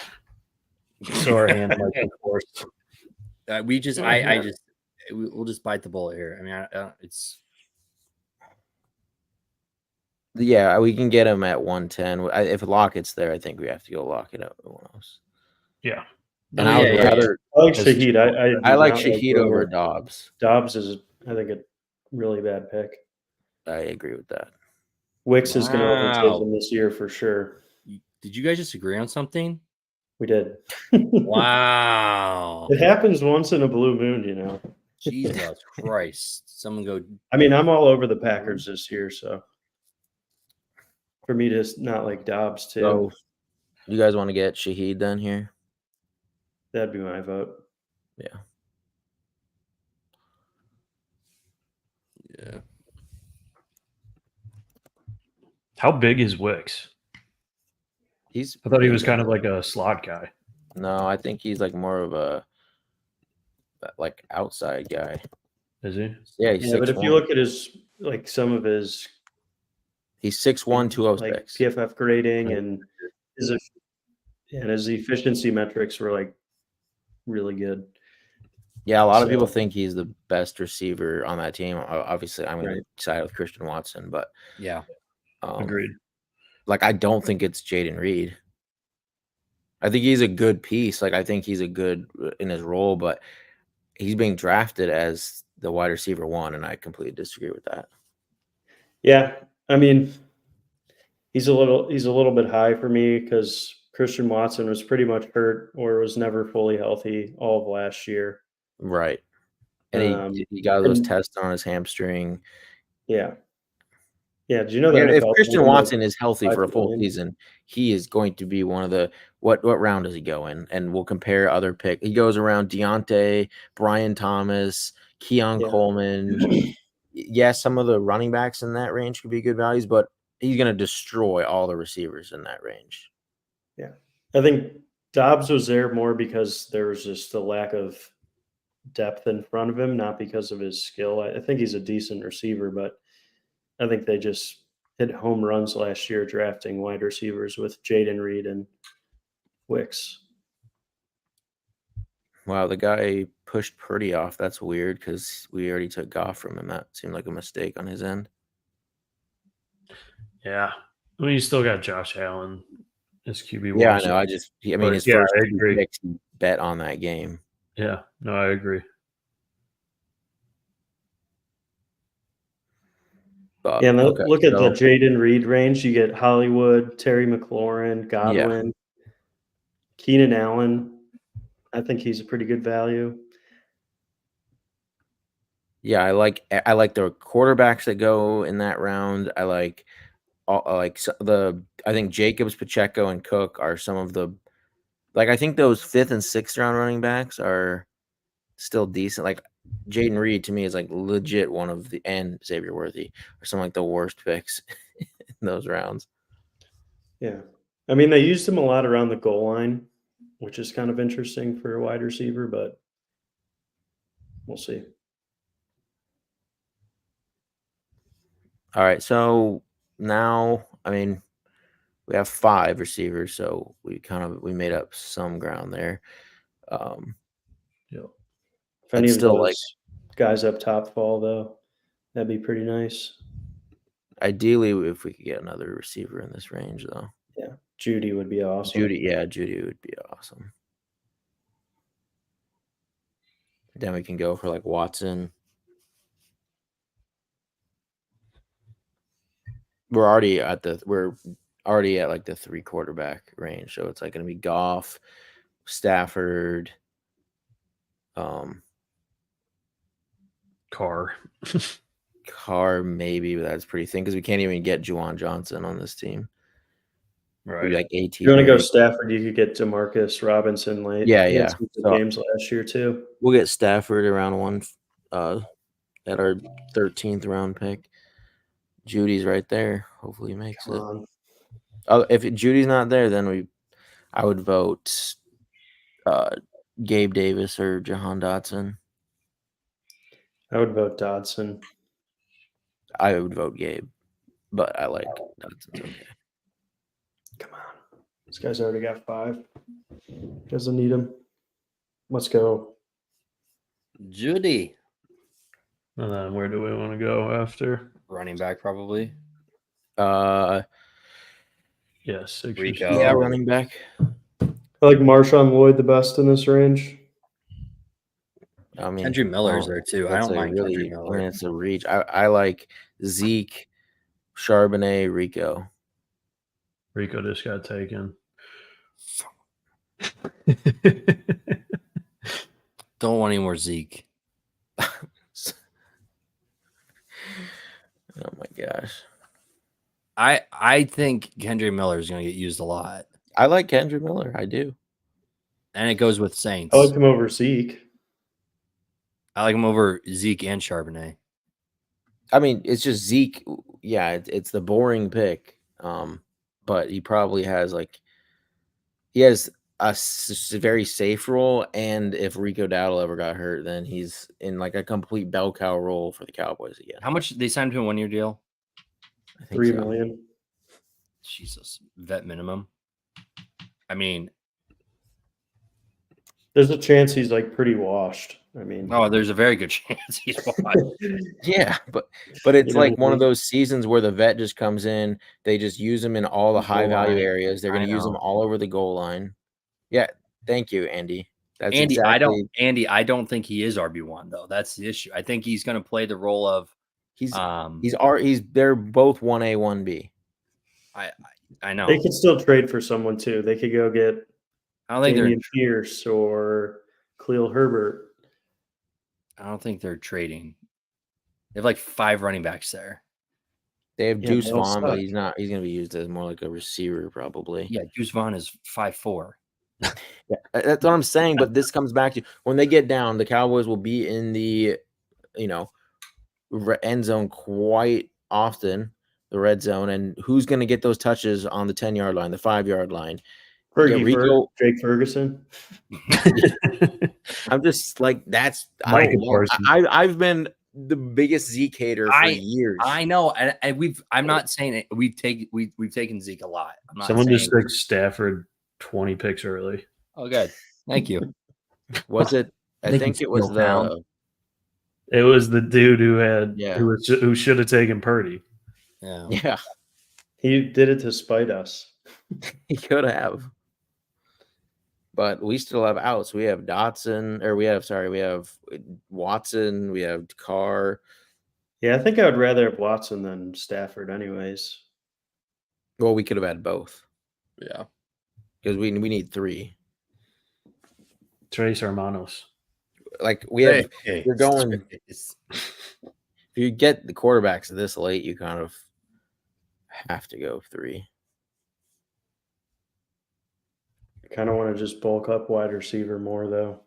[SPEAKER 4] So our hand might be forced.
[SPEAKER 2] We'll just bite the bullet here. I mean, it's.
[SPEAKER 1] Yeah, we can get him at 110. If Lockett's there, I think we have to go Lockett at everyone else.
[SPEAKER 4] Yeah.
[SPEAKER 1] And I would rather.
[SPEAKER 3] I like Shaheed.
[SPEAKER 1] I like Shaheed over Dobbs.
[SPEAKER 3] Dobbs is, I think, a really bad pick.
[SPEAKER 1] I agree with that.
[SPEAKER 3] Wicks is going to overtake him this year for sure.
[SPEAKER 2] Did you guys just agree on something?
[SPEAKER 3] We did.
[SPEAKER 2] Wow.
[SPEAKER 3] It happens once in a blue moon, you know.
[SPEAKER 2] Jesus Christ. Someone go.
[SPEAKER 3] I mean, I'm all over the Packers this year, so for me to not like Dobbs too.
[SPEAKER 1] So, you guys want to get Shaheed then here?
[SPEAKER 3] That'd be my vote.
[SPEAKER 1] Yeah.
[SPEAKER 2] Yeah.
[SPEAKER 4] How big is Wicks? I thought he was kind of like a slot guy.
[SPEAKER 1] No, I think he's like more of a outside guy.
[SPEAKER 4] Is he?
[SPEAKER 1] Yeah, he's 6'1".
[SPEAKER 3] But if you look at his some of his,
[SPEAKER 1] he's 6'1", 206.
[SPEAKER 3] Like PFF grading and his efficiency metrics were like really good.
[SPEAKER 1] Yeah, a lot of people think he's the best receiver on that team. Obviously, I'm going to side with Christian Watson, but
[SPEAKER 2] yeah,
[SPEAKER 4] agreed.
[SPEAKER 1] Like, I don't think it's Jaden Reed. I think he's a good piece. Like I think he's a good in his role, but he's being drafted as the wide receiver 1, and I completely disagree with that.
[SPEAKER 3] Yeah, I mean, he's a little bit high for me because Christian Watson was pretty much hurt or was never fully healthy all of last year.
[SPEAKER 1] Right. And he got those tests on his hamstring.
[SPEAKER 3] Yeah. Yeah, did you know the
[SPEAKER 1] If
[SPEAKER 3] NFL
[SPEAKER 1] Christian
[SPEAKER 3] paid him, like,
[SPEAKER 1] Watson is healthy for a
[SPEAKER 3] $5
[SPEAKER 1] full
[SPEAKER 3] million?
[SPEAKER 1] season, he is going to be one of the what round does he go in? And we'll compare other pick. He goes around Deontay, Brian Thomas, Keon
[SPEAKER 3] Yeah.
[SPEAKER 1] Coleman. Yes, some of the running backs in that range could be good values, but he's going to destroy all the receivers in that range.
[SPEAKER 3] Yeah. I think Dobbs was there more because there was just a lack of depth in front of him, not because of his skill. I think he's a decent receiver, but I think they just hit home runs last year drafting wide receivers with Jaden Reed and Wicks.
[SPEAKER 1] Wow, the guy pushed Purdy off. That's weird because we already took Goff from him. That seemed like a mistake on his end.
[SPEAKER 4] Yeah. I mean, you still got Josh Allen as QB1.
[SPEAKER 1] Yeah, I know. I mean, his first
[SPEAKER 4] I
[SPEAKER 1] 2
[SPEAKER 4] agree.
[SPEAKER 1] picks, he bet on that game.
[SPEAKER 4] Yeah, no, I agree.
[SPEAKER 1] But,
[SPEAKER 3] Yeah,
[SPEAKER 1] okay,
[SPEAKER 3] look at the Jaden Reed range. You get Hollywood, Terry McLaurin, Godwin, Keenan Allen. I think he's a pretty good value.
[SPEAKER 1] Yeah, I like the quarterbacks that go in that round. I like I think Jacobs, Pacheco, and Cook are some of the I think those 5th and 6th round running backs are still decent. Like Jaden Reed to me is like legit one of the and Xavier Worthy are some like the worst picks in those rounds.
[SPEAKER 3] Yeah. I mean, they used him a lot around the goal line, which is kind of interesting for a wide receiver, but we'll see.
[SPEAKER 1] All right, so now, I mean, we have 5 receivers, so we made up some ground there.
[SPEAKER 3] Yep. If any of those guys up top fall, though, that'd be pretty nice.
[SPEAKER 1] Ideally, if we could get another receiver in this range, though.
[SPEAKER 3] Yeah, Judy would be awesome.
[SPEAKER 1] Judy would be awesome. Then we can go for like Watson. We're already at like the 3 quarterback range, so it's like going to be Goff, Stafford, Carr maybe, but that's pretty thin because we can't even get Juwan Johnson on this team.
[SPEAKER 4] Right.
[SPEAKER 1] Like AT.
[SPEAKER 3] You want to go Stafford? You could get Demarcus Robinson late.
[SPEAKER 1] Yeah,
[SPEAKER 3] he
[SPEAKER 1] yeah.
[SPEAKER 3] had some good games last year too.
[SPEAKER 1] We'll get Stafford around 1 at our 13th round pick. Judy's right there. Hopefully he makes it. If Judy's not there, then I would vote Gabe Davis or Jahan Dotson.
[SPEAKER 3] I would vote Dodson.
[SPEAKER 1] I would vote Gabe, but I like Dotson's okay.
[SPEAKER 3] Come on. This guy's already got 5. Doesn't need him. Let's go.
[SPEAKER 2] Judy.
[SPEAKER 4] And then where do we want to go after?
[SPEAKER 2] Running back, probably.
[SPEAKER 4] Yes.
[SPEAKER 2] Rico.
[SPEAKER 1] Yeah, running back.
[SPEAKER 3] I like Marshawn Lloyd the best in this range.
[SPEAKER 1] I mean,
[SPEAKER 2] Kendry Miller's there too. I don't mind Kendry Miller.
[SPEAKER 1] It's a reach. I like Zeke, Charbonnet, Rico.
[SPEAKER 4] Rico just got taken.
[SPEAKER 2] Don't want any more Zeke.
[SPEAKER 1] Oh my gosh.
[SPEAKER 2] I think Kendry Miller is going to get used a lot.
[SPEAKER 1] I like Kendry Miller. I do.
[SPEAKER 2] And it goes with Saints.
[SPEAKER 3] I like him over Zeke.
[SPEAKER 2] I like him over Zeke and Charbonnet.
[SPEAKER 1] I mean, it's just Zeke. Yeah, it's the boring pick. But he probably has he has a very safe role, and if Rico Dowdle ever got hurt, then he's in like a complete bell cow role for the Cowboys again.
[SPEAKER 2] How much they signed to a 1-year deal?
[SPEAKER 1] I think
[SPEAKER 3] $3 million.
[SPEAKER 2] Jesus, vet minimum. I mean,
[SPEAKER 3] there's a chance he's like pretty washed. I mean,
[SPEAKER 2] there's a very good chance he's washed.
[SPEAKER 1] Yeah, but it's like one of those seasons where the vet just comes in, they just use him in all the high value areas. They're going to use him all over the goal line. Yeah, thank you, Andy. That's
[SPEAKER 2] Andy,
[SPEAKER 1] exactly.
[SPEAKER 2] I don't think he is RB1 though. That's the issue. I think he's going to play the role of
[SPEAKER 1] He's they're both 1A, 1B.
[SPEAKER 2] I know.
[SPEAKER 3] They could still trade for someone too. They could go get
[SPEAKER 2] I don't think
[SPEAKER 3] Damian Pierce or Khalil Herbert.
[SPEAKER 2] I don't think they're trading. They have like 5 running backs there.
[SPEAKER 1] They have
[SPEAKER 3] Yeah,
[SPEAKER 1] Deuce
[SPEAKER 3] they all
[SPEAKER 1] Vaughn, but
[SPEAKER 3] suck.
[SPEAKER 1] he's not. He's going to be used as more like a receiver, probably.
[SPEAKER 2] Yeah, Deuce Vaughn is 5'4".
[SPEAKER 1] Yeah, that's what I'm saying. But this comes back to when they get down, the Cowboys will be in the, end zone quite often, the red zone, and who's going to get those touches on the 10-yard line, the 5-yard line?
[SPEAKER 3] Jake Ferguson.
[SPEAKER 1] I'm just like that's.
[SPEAKER 4] Micah Parsons.
[SPEAKER 1] I've been the biggest Zeke hater for years.
[SPEAKER 2] I know, and I'm not saying it. We've taken Zeke a lot. I'm not
[SPEAKER 4] Someone
[SPEAKER 2] saying,
[SPEAKER 4] just took Stafford 20 picks early.
[SPEAKER 2] Oh, good. Thank you.
[SPEAKER 1] Was it? I think it was the.
[SPEAKER 4] It was the dude who had who should have taken Purdy.
[SPEAKER 2] Yeah.
[SPEAKER 3] He did it to spite us.
[SPEAKER 1] He could have. But we still have outs. We have we have Watson, we have Carr.
[SPEAKER 3] Yeah, I think I would rather have Watson than Stafford anyways.
[SPEAKER 1] Well, we could have had both.
[SPEAKER 2] Yeah.
[SPEAKER 1] Because we need 3.
[SPEAKER 4] Trace Hermanos.
[SPEAKER 1] Like we're going. If you get the quarterbacks this late, you kind of have to go 3.
[SPEAKER 3] I kind of want to just bulk up wide receiver more, though.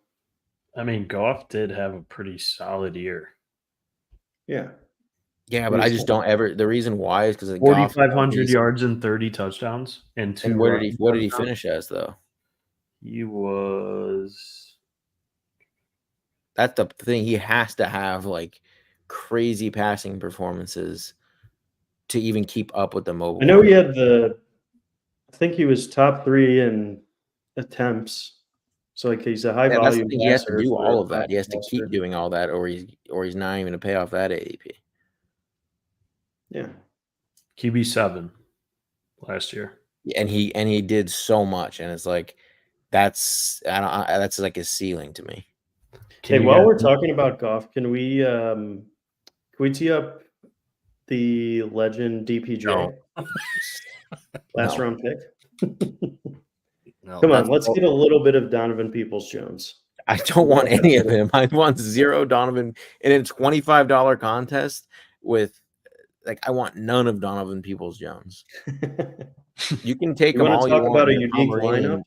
[SPEAKER 4] I mean, Goff did have a pretty solid year.
[SPEAKER 3] Yeah.
[SPEAKER 1] Yeah, but I just don't ever. The reason why is because
[SPEAKER 4] 4,500 yards and 30 touchdowns and 2.
[SPEAKER 1] And what did he finish as though?
[SPEAKER 4] He was.
[SPEAKER 1] That's the thing. He has to have like crazy passing performances to even keep up with the mobile.
[SPEAKER 3] I know he had I think he was top 3 in attempts. So like he's a high volume.
[SPEAKER 1] He has to do all of that. He has to keep doing all that, or he's not even going to pay off that ADP.
[SPEAKER 3] Yeah.
[SPEAKER 4] QB7 last year.
[SPEAKER 1] And he did so much, and it's like that's like his ceiling to me.
[SPEAKER 3] Hey, while we're talking about Goff, can we tee up the legend DPJ?
[SPEAKER 2] No.
[SPEAKER 3] Last round pick.
[SPEAKER 2] No,
[SPEAKER 3] Come on, let's get a little bit of Donovan Peoples-Jones.
[SPEAKER 1] I don't want any of him. I want 0 Donovan in a $25 contest with I want none of Donovan Peoples-Jones. You can take him all you want.
[SPEAKER 3] About a unique lineup?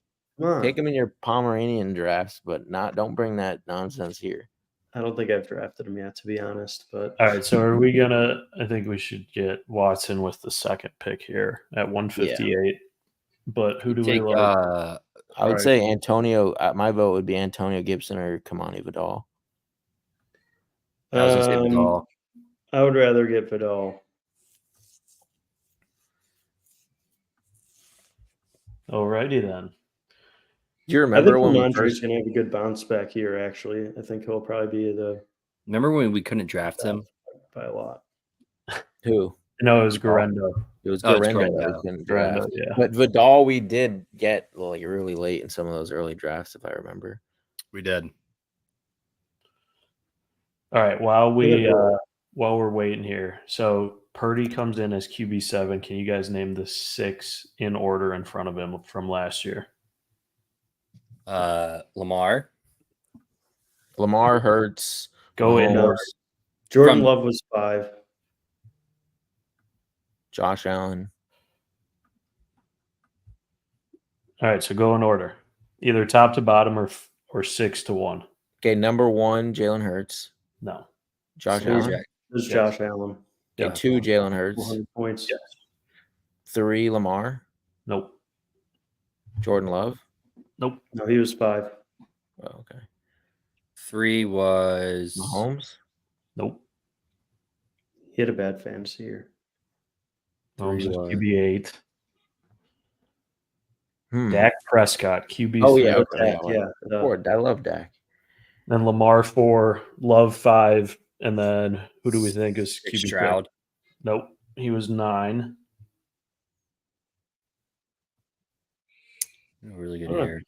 [SPEAKER 1] Take him in your Pomeranian drafts, but don't bring that nonsense here.
[SPEAKER 3] I don't think I've drafted him yet, to be honest. But
[SPEAKER 4] all right, so are we gonna? I think we should get Watson with the 2nd pick here at 158. Yeah. But who do we like?
[SPEAKER 1] I would say Antonio. My vote would be Antonio Gibson or Kamani Vidal.
[SPEAKER 2] I was gonna say Vidal.
[SPEAKER 3] I would rather get Vidal.
[SPEAKER 4] Alrighty then.
[SPEAKER 1] Do you remember when
[SPEAKER 3] Mondre's going to have a good bounce back here? Actually, I think he'll probably be
[SPEAKER 2] Remember when we couldn't draft him
[SPEAKER 3] by a lot?
[SPEAKER 1] Who?
[SPEAKER 4] No, it was Garendo.
[SPEAKER 1] It was Garendo that we couldn't draft. Yeah. But Vidal we did get like really late in some of those early drafts, if I remember.
[SPEAKER 2] We did.
[SPEAKER 4] All right. While we're waiting here, so Purdy comes in as QB7. Can you guys name the 6 in order in front of him from last year?
[SPEAKER 2] Lamar,
[SPEAKER 1] Hurts.
[SPEAKER 4] Go in.
[SPEAKER 3] Jordan Love was 5.
[SPEAKER 1] Josh Allen.
[SPEAKER 4] All right, so go in order, either top to bottom or 6 to 1.
[SPEAKER 1] Okay, number 1, Jalen Hurts.
[SPEAKER 4] No,
[SPEAKER 1] Josh Allen.
[SPEAKER 3] It was Josh Allen.
[SPEAKER 1] Okay, 2, Jalen Hurts.
[SPEAKER 3] 100 points.
[SPEAKER 4] Yes.
[SPEAKER 1] 3, Lamar.
[SPEAKER 4] Nope.
[SPEAKER 1] Jordan Love.
[SPEAKER 4] Nope.
[SPEAKER 3] No, he was 5.
[SPEAKER 1] Oh, okay.
[SPEAKER 2] 3 was
[SPEAKER 1] Mahomes.
[SPEAKER 4] Nope.
[SPEAKER 3] He had a bad fantasy year.
[SPEAKER 4] Mahomes was QB8. Dak Prescott, QB3.
[SPEAKER 1] Oh, yeah. Okay.
[SPEAKER 3] Yeah.
[SPEAKER 1] I love Dak.
[SPEAKER 4] Then Lamar 4, Love 5, and then who do we think is QB?
[SPEAKER 2] Stroud.
[SPEAKER 4] Nope. He was 9.
[SPEAKER 2] Really good year.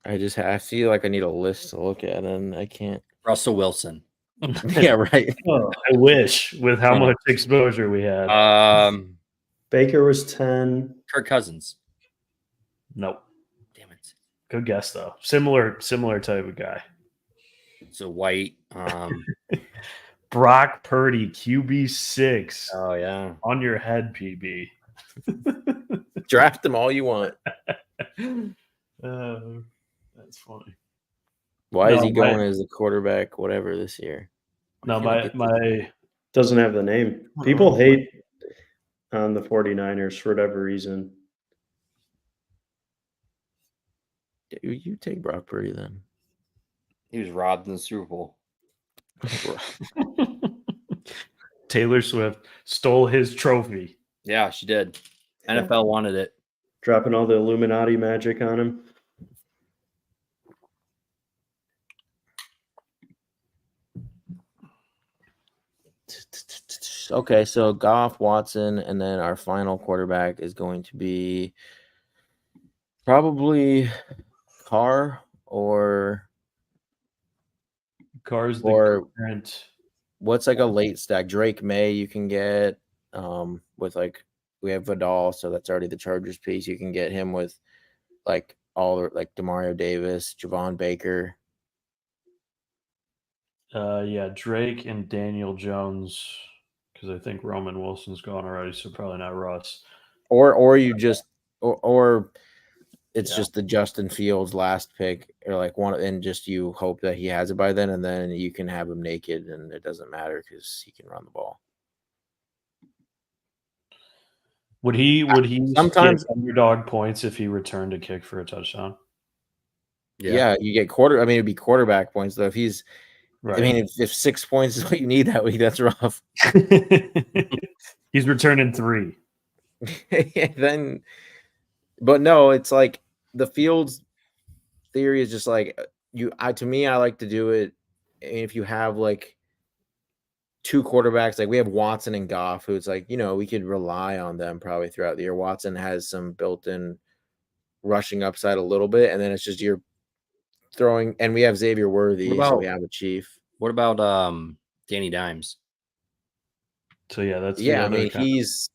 [SPEAKER 1] I feel like I need a list to look at, and I can't.
[SPEAKER 2] Russell Wilson.
[SPEAKER 1] Yeah, right.
[SPEAKER 3] Oh,
[SPEAKER 4] I wish with how much exposure we had.
[SPEAKER 3] Baker was 10.
[SPEAKER 2] Kirk Cousins.
[SPEAKER 4] Nope.
[SPEAKER 2] Damn it.
[SPEAKER 4] Good guess though. Similar type of guy.
[SPEAKER 2] So White.
[SPEAKER 4] Brock Purdy, QB6.
[SPEAKER 2] Oh yeah.
[SPEAKER 4] On your head, PB.
[SPEAKER 1] Draft them all you want.
[SPEAKER 4] That's funny.
[SPEAKER 1] Why is
[SPEAKER 4] No,
[SPEAKER 1] he going as the quarterback, whatever, this year?
[SPEAKER 4] No,
[SPEAKER 1] Can't get
[SPEAKER 4] my
[SPEAKER 3] Doesn't have the name. People hate on the 49ers for whatever reason.
[SPEAKER 1] You take Brock Purdy then.
[SPEAKER 2] He was robbed in the Super Bowl.
[SPEAKER 4] Taylor Swift stole his trophy.
[SPEAKER 2] Yeah, she did. NFL wanted it.
[SPEAKER 3] Dropping all the Illuminati magic on him.
[SPEAKER 1] Okay, so Goff, Watson, and then our final quarterback is going to be probably Carr or
[SPEAKER 4] Carr's the
[SPEAKER 1] Or-
[SPEAKER 4] current.
[SPEAKER 1] what's like a late stack? Drake May you can get with like we have Vidal, so that's already the Chargers piece. You can get him with like all like Demario Davis, Javon Baker.
[SPEAKER 4] Yeah, Drake and Daniel Jones, because I think Roman Wilson's gone already, so probably not Russ.
[SPEAKER 1] Or you just or it's
[SPEAKER 4] Yeah.
[SPEAKER 1] just the Justin Fields last pick, or like one, and just you hope that he has it by then, and then you can have him naked, and it doesn't matter because he can run the ball.
[SPEAKER 4] Would he
[SPEAKER 1] sometimes-
[SPEAKER 4] get underdog points if he returned a kick for a touchdown?
[SPEAKER 1] Yeah, you get I mean, it'd be quarterback points though. If he's,
[SPEAKER 4] Right.
[SPEAKER 1] I mean, if 6 points is what you need that week, that's rough.
[SPEAKER 4] He's returning 3.
[SPEAKER 1] Then, but no, it's like the Fields theory is just like to me, I like to do it. If you have like 2 quarterbacks, like we have Watson and Goff, who it's like, we could rely on them probably throughout the year. Watson has some built-in rushing upside a little bit, and then it's just you're throwing, and we have Xavier Worthy, so we have a Chief.
[SPEAKER 2] What about Danny Dimes?
[SPEAKER 4] So yeah, that's
[SPEAKER 1] I mean, he's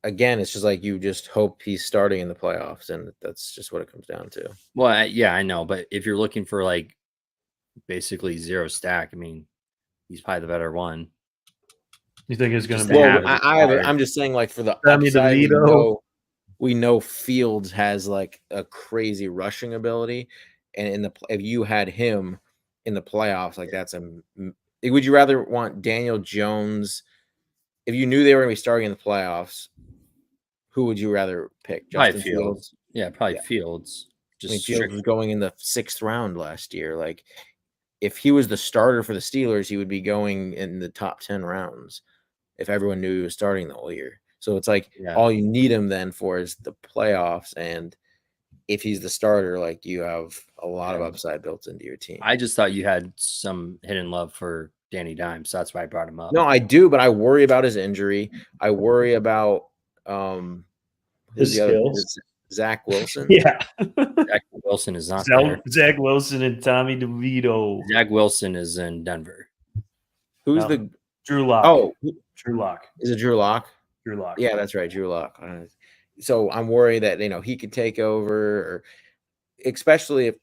[SPEAKER 1] again, it's just like you just hope he's starting in the playoffs, and that's just what it comes down to.
[SPEAKER 2] Well, I know, but if you're looking for like basically zero stack, I mean, he's probably the better one.
[SPEAKER 4] You think it's going to
[SPEAKER 2] Just
[SPEAKER 4] be?
[SPEAKER 2] have
[SPEAKER 1] I'm just saying, like for the
[SPEAKER 4] Sammy
[SPEAKER 1] upside,
[SPEAKER 4] DeVito.
[SPEAKER 1] we know Fields has like a crazy rushing ability, and if you had him in the playoffs, like that's would you rather want Daniel Jones if you knew they were going to be starting in the playoffs? Who would you rather pick? Justin Fields?
[SPEAKER 2] Yeah, probably Fields.
[SPEAKER 1] Fields was going in the 6th round last year. Like if he was the starter for the Steelers, he would be going in the top 10 rounds if everyone knew he was starting the whole year. So it's like all you need him then for is the playoffs, and if he's the starter, like you have a lot of upside built into your team.
[SPEAKER 2] I just thought you had some hidden love for Danny Dimes, so that's why I brought him up.
[SPEAKER 1] No, I do, but I worry about his injury. I worry about
[SPEAKER 3] his skills.
[SPEAKER 1] Zach Wilson.
[SPEAKER 4] Yeah,
[SPEAKER 2] Zach Wilson is not there.
[SPEAKER 4] Zach Wilson and Tommy DeVito.
[SPEAKER 2] Zach Wilson is in Denver.
[SPEAKER 1] Who's
[SPEAKER 4] No.
[SPEAKER 1] the
[SPEAKER 4] Drew Lock?
[SPEAKER 1] Oh,
[SPEAKER 4] Drew Lock.
[SPEAKER 1] is it Drew Lock?
[SPEAKER 4] Drew Lock.
[SPEAKER 1] Yeah, that's right, Drew Lock. So I'm worried that he could take over, or especially if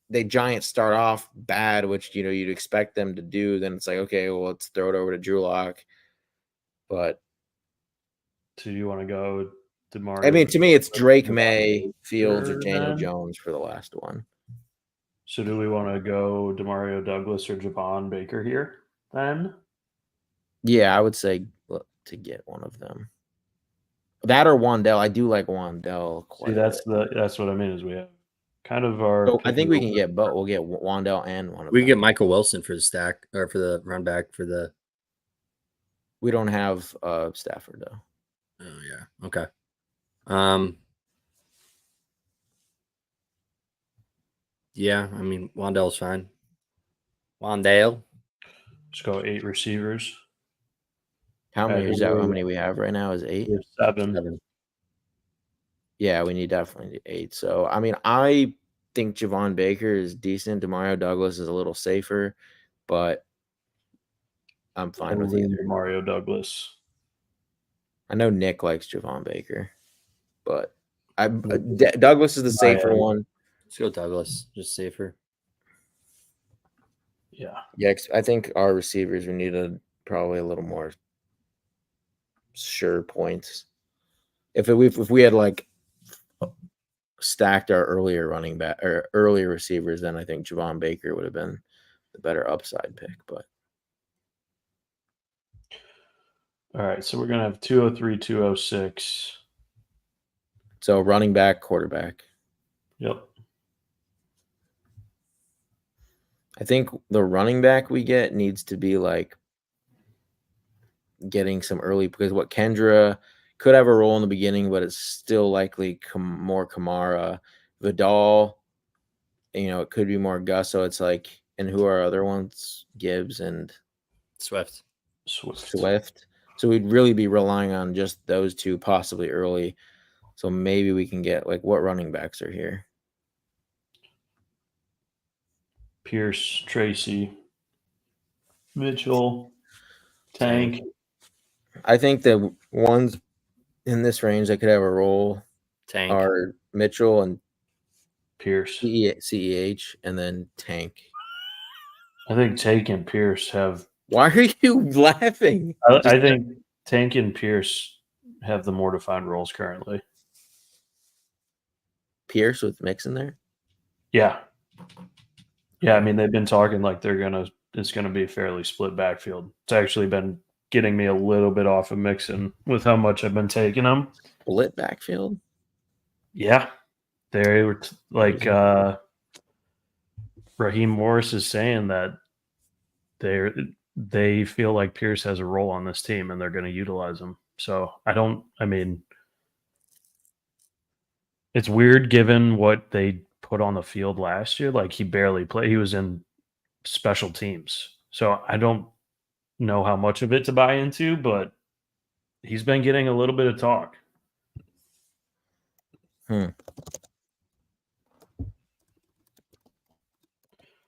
[SPEAKER 1] the Giants start off bad, which you'd expect them to do. Then it's like, okay, well, let's throw it over to Drew Lock. But
[SPEAKER 4] so you want to go DeMario?
[SPEAKER 1] I mean, to me, it's Drake May, Fields, or Daniel Jones for the last one.
[SPEAKER 4] So do we want to go Demario Douglas or Javon Baker here then?
[SPEAKER 1] Yeah, I would say to get one of them. That or Wandell. I do like Wandell quite a bit.
[SPEAKER 4] That's what I mean, is we have kind of our.
[SPEAKER 1] So I think we can get both. We'll get Wandell and one of them.
[SPEAKER 2] We can get Michael Wilson for the stack, or for the run back for the.
[SPEAKER 1] We don't have Stafford though.
[SPEAKER 2] Oh yeah. Okay. Yeah, I mean Wandell's fine. Wandell.
[SPEAKER 4] Let's go 8 receivers.
[SPEAKER 1] How many is that? How many we have right now is 8?
[SPEAKER 4] We have 7.
[SPEAKER 1] Yeah, we definitely need 8. So I mean, I think Javon Baker is decent. Demario Douglas is a little safer, but I'm fine with either.
[SPEAKER 4] Mario Douglas.
[SPEAKER 1] I know Nick likes Javon Baker, but Douglas is the safer one.
[SPEAKER 2] Let's go Douglas, just safer.
[SPEAKER 4] Yeah.
[SPEAKER 1] Yeah, I think our receivers, we need probably a little more sure points. If we had like stacked our earlier running back or earlier receivers, then I think Javon Baker would have been the better upside pick. But
[SPEAKER 4] all right, so we're gonna have 203, 206.
[SPEAKER 1] So running back, quarterback.
[SPEAKER 4] Yep.
[SPEAKER 1] I think the running back we get needs to be like getting some early, because what Kendra could have a role in the beginning, but it's still likely more Kamara. Vidal, it could be more Gus. So it's like, and who are other ones? Gibbs and
[SPEAKER 2] Swift.
[SPEAKER 1] So we'd really be relying on just those two, possibly early. So maybe we can get like, what running backs are here?
[SPEAKER 4] Pierce, Tracy, Mitchell, Tank.
[SPEAKER 1] I think the ones in this range that could have a role are Mitchell and
[SPEAKER 4] Pierce,
[SPEAKER 1] CEH, and then Tank.
[SPEAKER 4] I think Tank and Pierce have.
[SPEAKER 1] Why are you laughing?
[SPEAKER 4] I think Tank and Pierce have the more defined roles currently.
[SPEAKER 1] Pierce with Mixon there?
[SPEAKER 4] Yeah. Yeah, I mean, they've been talking like it's gonna be a fairly split backfield. It's actually been getting me a little bit off of Mixon with how much I've been taking them.
[SPEAKER 1] Split backfield?
[SPEAKER 4] Yeah. They were Raheem Morris is saying that they feel like Pierce has a role on this team and they're going to utilize him. So it's weird given what they put on the field last year. Like, he barely played. He was in special teams. So I don't know how much of it to buy into, but he's been getting a little bit of talk. But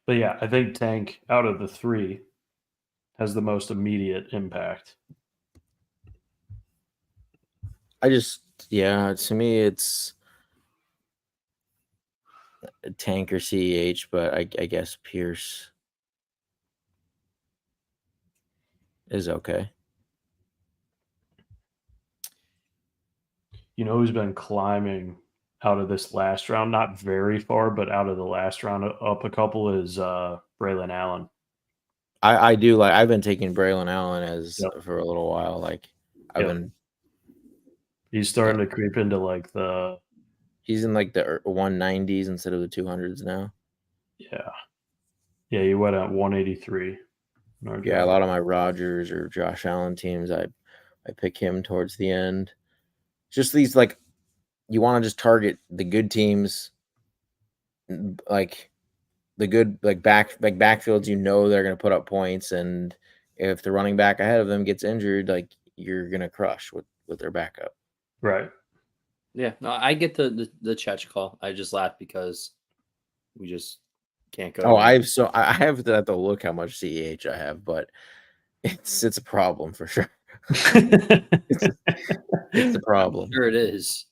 [SPEAKER 4] yeah, I think Tank, out of the three, has the most immediate impact.
[SPEAKER 1] To me, it's Tank or CEH, but I guess Pierce is okay.
[SPEAKER 4] You know who's been climbing out of this last round? Not very far, but out of the last round up a couple is Braylon Allen.
[SPEAKER 1] I do like. I've been taking Braylon Allen for a little while. Like
[SPEAKER 4] he's starting to creep into like
[SPEAKER 1] he's in like the 190s instead of the 200s now.
[SPEAKER 4] Yeah, he went at 183.
[SPEAKER 1] Yeah, a lot of my Rodgers or Josh Allen teams, I pick him towards the end. Just these, like, you want to just target the good teams, like the good backfields. They're going to put up points, and if the running back ahead of them gets injured, like, you're going to crush with their backup.
[SPEAKER 4] Right.
[SPEAKER 2] Yeah. No, I get the Chech call. I just laugh because we just can't go.
[SPEAKER 1] Oh, I have to look how much CEH I have, but it's a problem for sure. it's a problem.
[SPEAKER 2] Sure it is.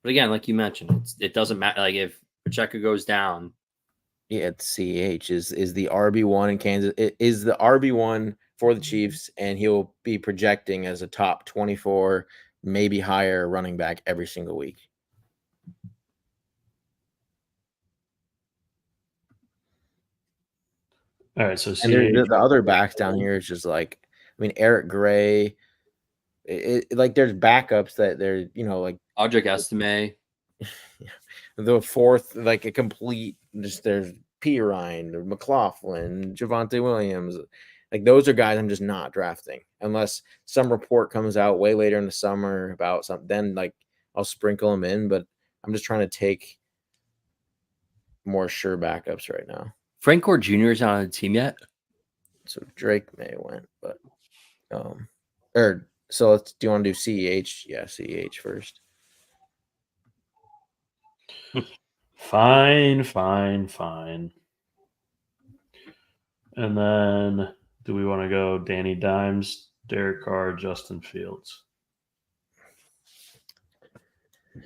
[SPEAKER 2] But again, like you mentioned, it doesn't matter. Like, if Pacheco goes down,
[SPEAKER 1] it's CEH is the RB1 in Kansas. It is the RB1 for the Chiefs, and he'll be projecting as a top 24, maybe higher running back every single week.
[SPEAKER 4] All right, so
[SPEAKER 1] the other backs down here is just like, Eric Gray. Like, there's backups that they're, like
[SPEAKER 2] Audric Estime.
[SPEAKER 1] The fourth, like a complete, just there's P. Ryan, McLaughlin, Javonte Williams. Like, those are guys I'm just not drafting unless some report comes out way later in the summer about something. Then, like, I'll sprinkle them in, but I'm just trying to take more sure backups right now.
[SPEAKER 2] Frank Gore Jr. is not on the team yet.
[SPEAKER 1] So Drake may went, but so do you want to do CEH? Yeah, CEH first.
[SPEAKER 4] Fine. And then, do we want to go Danny Dimes, Derek Carr, Justin Fields?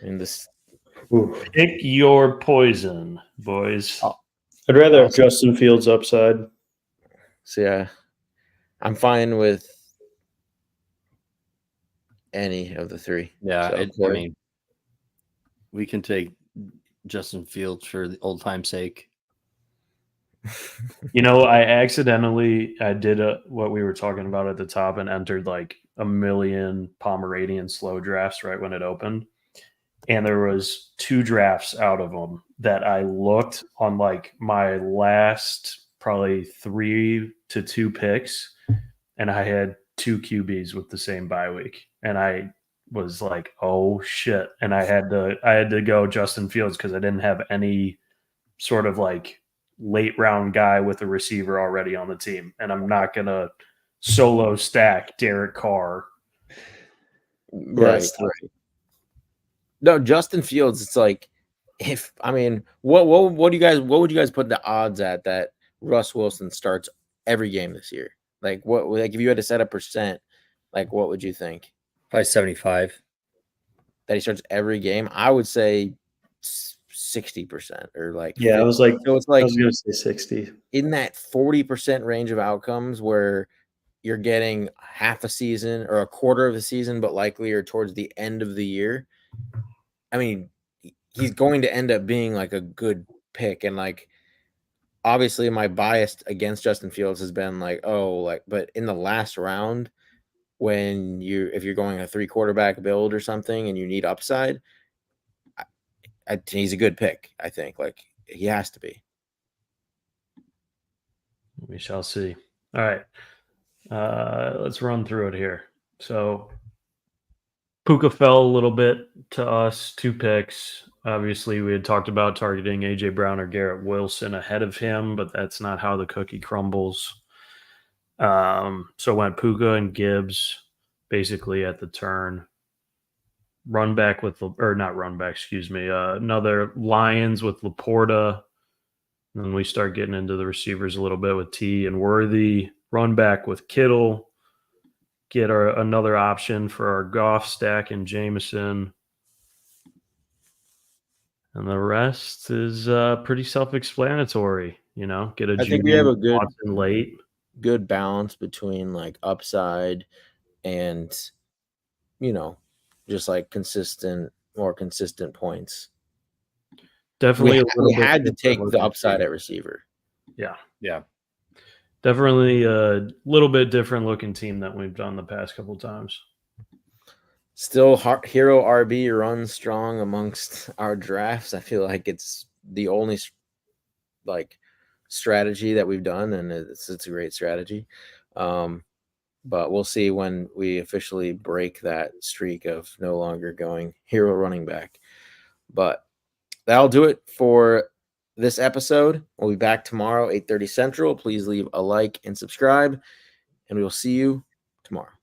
[SPEAKER 1] In this,
[SPEAKER 4] Pick your poison, boys.
[SPEAKER 3] I'd rather have Justin Fields upside.
[SPEAKER 1] so yeah, I'm fine with any of the three.
[SPEAKER 2] Yeah,
[SPEAKER 1] So,
[SPEAKER 2] I
[SPEAKER 1] Corey?
[SPEAKER 2] mean, we can take Justin Fields for the old time's sake.
[SPEAKER 4] You know, I did what we were talking about at the top and entered like a million Pomeranian slow drafts right when it opened. And there was 2 drafts out of them that I looked on like my last probably 3 to 2 picks, and I had 2 QBs with the same bye week. And I was like, oh shit. And I had to go Justin Fields because I didn't have any sort of like late round guy with a receiver already on the team. And I'm not gonna solo stack Derek Carr.
[SPEAKER 1] Right. No, Justin Fields. It's like, what would you guys put the odds at that Russ Wilson starts every game this year? Like if you had to set a percent, like what would you think?
[SPEAKER 2] Probably 75.
[SPEAKER 1] That he starts every game? I would say 60% or like
[SPEAKER 3] Yeah,
[SPEAKER 1] 50.
[SPEAKER 3] I was like,
[SPEAKER 1] So it's
[SPEAKER 3] I
[SPEAKER 1] like
[SPEAKER 3] was gonna say 60.
[SPEAKER 1] in that 40% range of outcomes where you're getting half a season or a quarter of a season, but likely or towards the end of the year. I mean, he's going to end up being like a good pick. And like, obviously my bias against Justin Fields has been like, but in the last round, if you're going a 3 quarterback build or something and you need upside, he's a good pick. I think like he has to be.
[SPEAKER 4] We shall see. All right. Let's run through it here. So Puka fell a little bit to us, 2 picks. Obviously, we had talked about targeting A.J. Brown or Garrett Wilson ahead of him, but that's not how the cookie crumbles. So went Puka and Gibbs basically at the turn. Another Lions with Laporta. And then we start getting into the receivers a little bit with T and Worthy. Run back with Kittle. Get another option for our Goff stack and Jameson. And the rest is pretty self-explanatory. You know, get a
[SPEAKER 1] I think we have a
[SPEAKER 4] Watson late.
[SPEAKER 1] good balance between like upside and, just like more consistent points.
[SPEAKER 4] Definitely
[SPEAKER 1] we had to take the upside at receiver.
[SPEAKER 4] Yeah. Definitely a little bit different looking team that we've done the past couple of times.
[SPEAKER 1] Still, Hero RB runs strong amongst our drafts. I feel like it's the only like strategy that we've done, and it's a great strategy. But we'll see when we officially break that streak of no longer going hero running back. But that'll do it for this episode. We'll be back tomorrow, 8:30 Central. Please leave a like and subscribe, and we will see you tomorrow.